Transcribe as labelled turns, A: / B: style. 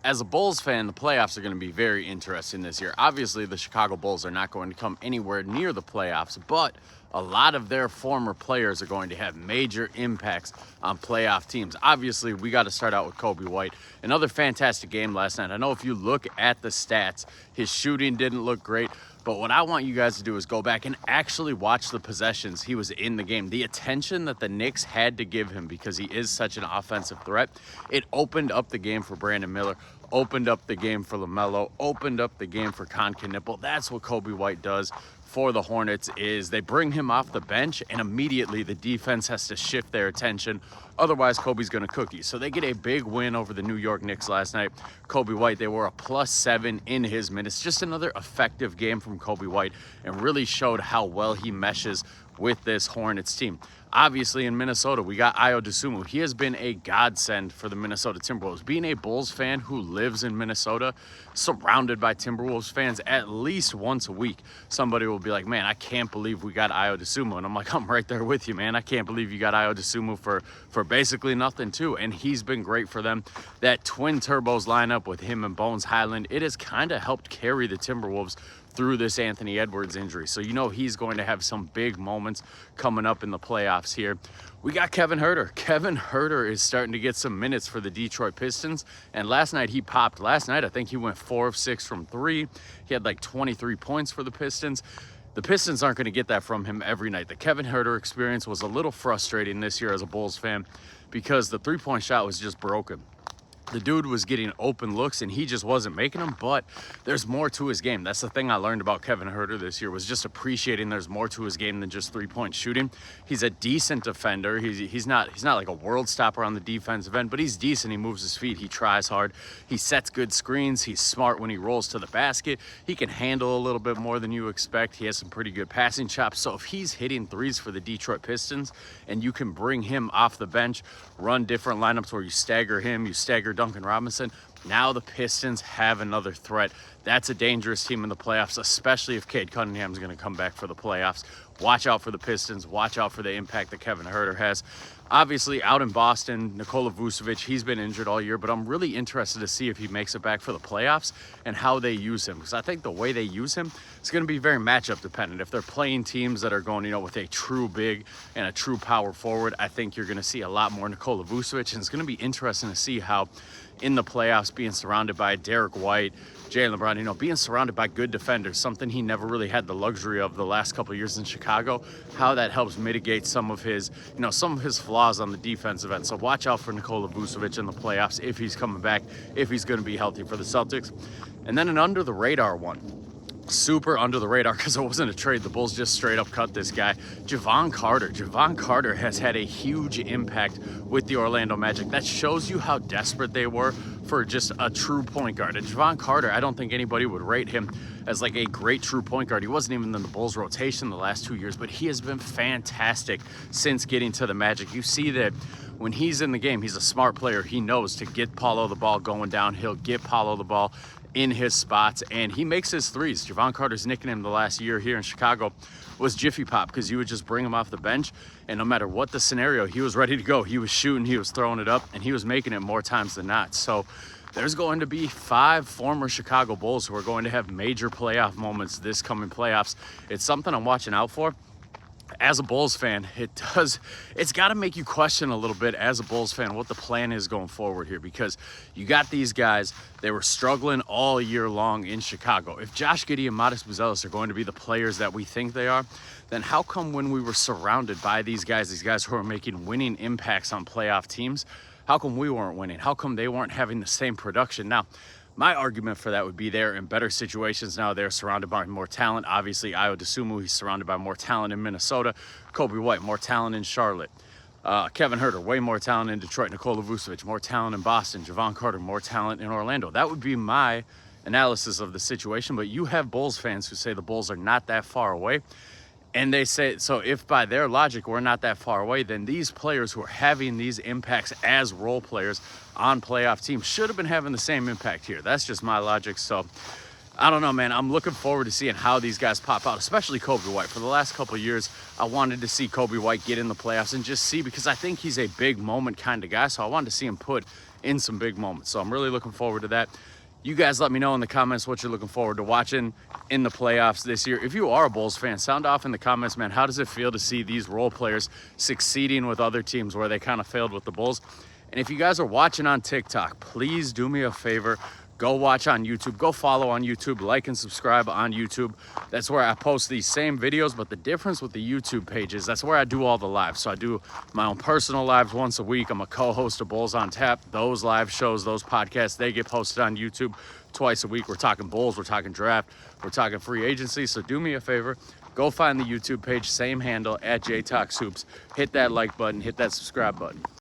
A: As a Bulls fan, the playoffs are going to be very interesting this year. Obviously, the Chicago Bulls are not going to come anywhere near the playoffs, but a lot of their former players are going to have major impacts on playoff teams. Obviously, we got to start out with Coby White. Another fantastic game last night. I know if you look at the stats, his shooting didn't look great, but what I want you guys to do is go back and actually watch the possessions he was in the game. The attention that the Knicks had to give him because he is such an offensive threat, it opened up the game for Brandon Miller, opened up the game for LaMelo, opened up the game for Con Knipple. That's what Coby White does for the Hornets is they bring him off the bench and immediately the defense has to shift their attention. Otherwise, Coby's going to cook you. So they get a big win over the New York Knicks last night. Coby White, they were a +7 in his minutes. Just another effective game from Coby White and really showed how well he meshes with this Hornets team. Obviously, in Minnesota, we got Ayo Dosunmu. He has been a godsend for the Minnesota Timberwolves. Being a Bulls fan who lives in Minnesota, surrounded by Timberwolves fans at least once a week, somebody will be like, man, I can't believe we got Ayo Dosunmu. And I'm like, I'm right there with you, man. I can't believe you got Ayo Dosunmu for basically nothing, too. And he's been great for them. That Twin Turbos lineup with him and Bones Highland, it has kind of helped carry the Timberwolves through this Anthony Edwards injury. So you know he's going to have some big moments coming up in the playoffs here. We got Kevin Huerter. Kevin Huerter is starting to get some minutes for the Detroit Pistons. And last night he popped. Last night I think he went 4 of 6 from 3. He had like 23 points for the Pistons. The Pistons aren't going to get that from him every night. The Kevin Huerter experience was a little frustrating this year as a Bulls fan because the three-point shot was just broken. The dude was getting open looks and he just wasn't making them, but there's more to his game. That's the thing I learned about Kevin Huerter this year was just appreciating there's more to his game than just three-point shooting. He's a decent defender. He's not like a world stopper on the defensive end, but he's decent. He moves his feet. He tries hard. He sets good screens. He's smart when he rolls to the basket. He can handle a little bit more than you expect. He has some pretty good passing chops. So if he's hitting threes for the Detroit Pistons and you can bring him off the bench, run different lineups where you stagger him, you stagger Duncan Robinson, now the Pistons have another threat. That's a dangerous team in the playoffs, especially if Cade Cunningham is going to come back for the playoffs. Watch out for the Pistons. Watch out for the impact that Kevin Huerter has. Obviously, out in Boston, Nikola Vucevic, he's been injured all year, but I'm really interested to see if he makes it back for the playoffs and how they use him. Because I think the way they use him is going to be very matchup dependent. If they're playing teams that are going, with a true big and a true power forward, I think you're going to see a lot more Nikola Vucevic. And it's going to be interesting to see how in the playoffs, being surrounded by Derek White, Jaylen Brown, being surrounded by good defenders, something he never really had the luxury of the last couple of years in Chicago, how that helps mitigate some of his flaws on the defensive end. So watch out for Nikola Vucevic in the playoffs if he's coming back, if he's going to be healthy for the Celtics. And then an under the radar one. Super under the radar because it wasn't a trade. The Bulls just straight up cut this guy. Jevon Carter. Jevon Carter has had a huge impact with the Orlando Magic. That shows you how desperate they were for just a true point guard. And Jevon Carter, I don't think anybody would rate him as like a great true point guard. He wasn't even in the Bulls rotation the last 2 years, but he has been fantastic since getting to the Magic. You see that when he's in the game, he's a smart player. He knows to get Paolo the ball going downhill, get Paolo the ball in his spots, and he makes his threes. Jevon Carter's nickname the last year here in Chicago was Jiffy Pop because you would just bring him off the bench, and no matter what the scenario, he was ready to go. He was shooting, he was throwing it up, and he was making it more times than not. So there's going to be 5 former Chicago Bulls who are going to have major playoff moments this coming playoffs. It's something I'm watching out for. As a Bulls fan, it's got to make you question a little bit as a Bulls fan what the plan is going forward here, because you got these guys, they were struggling all year long in Chicago. If Josh Giddey and Modest Buzelis are going to be the players that we think they are, then how come when we were surrounded by these guys who are making winning impacts on playoff teams, how come we weren't winning? How come they weren't having the same production? Now, my argument for that would be they're in better situations now. They're surrounded by more talent. Obviously, Ayo Dosunmu, he's surrounded by more talent in Minnesota. Coby White, more talent in Charlotte. Kevin Huerter, way more talent in Detroit. Nikola Vucevic, more talent in Boston. Jevon Carter, more talent in Orlando. That would be my analysis of the situation. But you have Bulls fans who say the Bulls are not that far away. And they say, so if by their logic we're not that far away, then these players who are having these impacts as role players on playoff teams should have been having the same impact here. That's just my logic. So I don't know, man. I'm looking forward to seeing how these guys pop out, especially Coby White. For the last couple of years, I wanted to see Coby White get in the playoffs and just see, because I think he's a big moment kind of guy. So I wanted to see him put in some big moments. So I'm really looking forward to that. You guys let me know in the comments what you're looking forward to watching in the playoffs this year. If you are a Bulls fan, sound off in the comments, man. How does it feel to see these role players succeeding with other teams where they kind of failed with the Bulls? And if you guys are watching on TikTok, please do me a favor. Go watch on YouTube. Go follow on YouTube. Like and subscribe on YouTube. That's where I post these same videos, but the difference with the YouTube page is that's where I do all the lives. So I do my own personal lives once a week. I'm a co-host of Bulls on Tap. Those live shows, those podcasts, they get posted on YouTube twice a week. We're talking Bulls, we're talking draft, we're talking free agency. So do me a favor. Go find the YouTube page, same handle, @JTalksHoops. Hit that like button, hit that subscribe button.